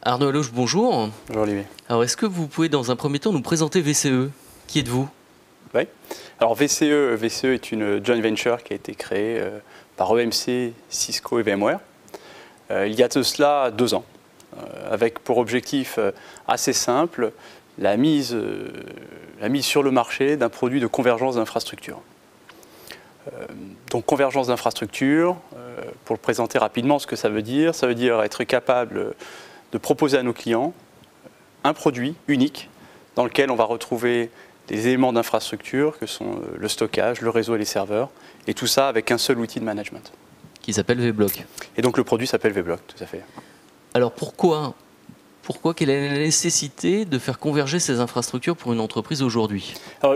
Arnaud Allouche, bonjour. Bonjour Olivier. Alors, est-ce que vous pouvez dans un premier temps nous présenter VCE? Qui êtes-vous? Oui. Alors VCE est une joint venture qui a été créée par EMC, Cisco et VMware il y a de cela 2 ans, avec pour objectif assez simple la mise sur le marché d'un produit de convergence d'infrastructures. Donc convergence d'infrastructures, pour le présenter rapidement ce que ça veut dire être capable de proposer à nos clients un produit unique dans lequel on va retrouver des éléments d'infrastructure que sont le stockage, le réseau et les serveurs, et tout ça avec un seul outil de management. Qui s'appelle Vblock. Et donc le produit s'appelle Vblock, tout à fait. Alors pourquoi quelle est la nécessité de faire converger ces infrastructures pour une entreprise aujourd'hui? Alors,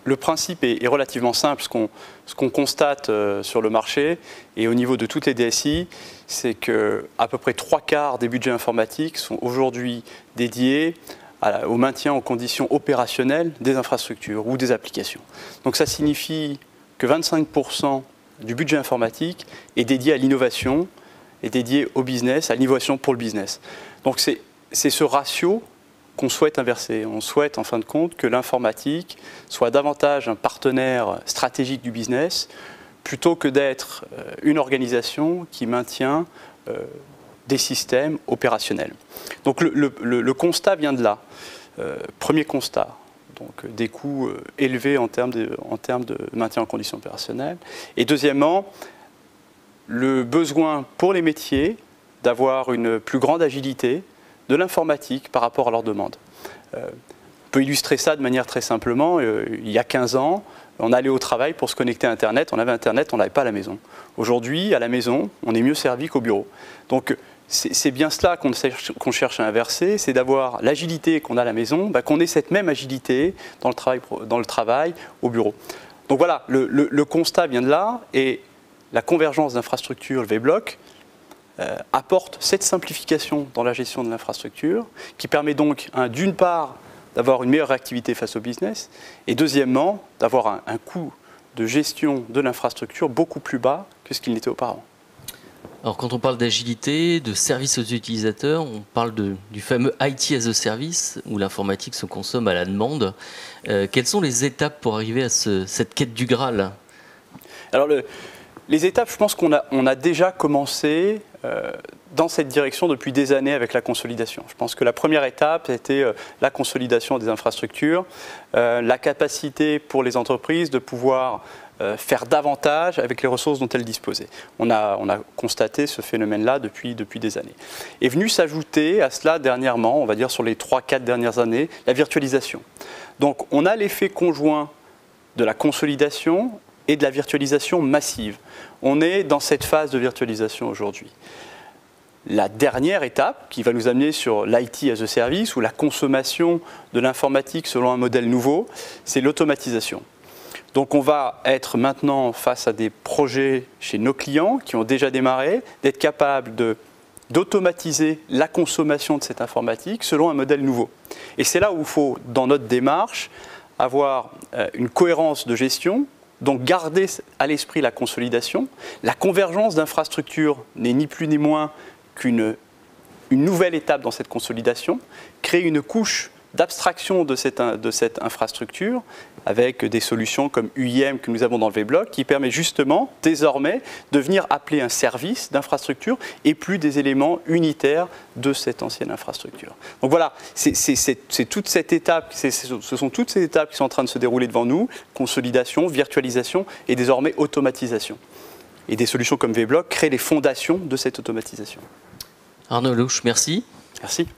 le principe est relativement simple. Ce qu'on constate sur le marché et au niveau de toutes les DSI, c'est qu'à peu près 3/4 des budgets informatiques sont aujourd'hui dédiés au maintien en conditions opérationnelles des infrastructures ou des applications. Donc ça signifie que 25% du budget informatique est dédié à l'innovation, est dédié au business, à l'innovation pour le business. Donc c'est ce ratio qu'on souhaite inverser. On souhaite en fin de compte que l'informatique soit davantage un partenaire stratégique du business plutôt que d'être une organisation qui maintient des systèmes opérationnels. Donc le constat vient de là. Premier constat, donc des coûts élevés en termes de maintien en conditions opérationnelles. Et deuxièmement, le besoin pour les métiers d'avoir une plus grande agilité de l'informatique par rapport à leurs demandes. On peut illustrer ça de manière très simplement. Il y a 15 ans, on allait au travail pour se connecter à Internet. On avait Internet, on ne l'avait pas à la maison. Aujourd'hui, à la maison, on est mieux servi qu'au bureau. Donc, c'est bien cela qu'on cherche à inverser, c'est d'avoir l'agilité qu'on a à la maison, qu'on ait cette même agilité dans le travail au bureau. Donc voilà, le constat vient de là, et la convergence d'infrastructures Vblock apporte cette simplification dans la gestion de l'infrastructure, qui permet donc, d'une part, d'avoir une meilleure réactivité face au business, et deuxièmement, d'avoir un coût de gestion de l'infrastructure beaucoup plus bas que ce qu'il n'était auparavant. Alors quand on parle d'agilité, de service aux utilisateurs, on parle du fameux IT as a service, où l'informatique se consomme à la demande. Quelles sont les étapes pour arriver à cette quête du Graal? Alors les étapes, je pense qu'on a déjà commencé dans cette direction depuis des années avec la consolidation. Je pense que la première étape était la consolidation des infrastructures, la capacité pour les entreprises de pouvoir faire davantage avec les ressources dont elles disposaient. On a constaté ce phénomène-là depuis des années. Est venu s'ajouter à cela dernièrement, on va dire sur les 3-4 dernières années, la virtualisation. Donc on a l'effet conjoint de la consolidation et de la virtualisation massive. On est dans cette phase de virtualisation aujourd'hui. La dernière étape qui va nous amener sur l'IT as a service ou la consommation de l'informatique selon un modèle nouveau, c'est l'automatisation. Donc on va être maintenant face à des projets chez nos clients qui ont déjà démarré, d'être capable d'automatiser la consommation de cette informatique selon un modèle nouveau. Et c'est là où il faut, dans notre démarche, avoir une cohérence de gestion, donc garder à l'esprit la consolidation. La convergence d'infrastructures n'est ni plus ni moins qu'une nouvelle étape dans cette consolidation, créer une couche d'abstraction de cette infrastructure avec des solutions comme UIM que nous avons dans le Vblock qui permet justement désormais de venir appeler un service d'infrastructure et plus des éléments unitaires de cette ancienne infrastructure. Donc voilà, c'est toute cette étape, ce sont toutes ces étapes qui sont en train de se dérouler devant nous, consolidation, virtualisation et désormais automatisation. Et des solutions comme Vblock créent les fondations de cette automatisation. Arnaud Allouche, merci. Merci.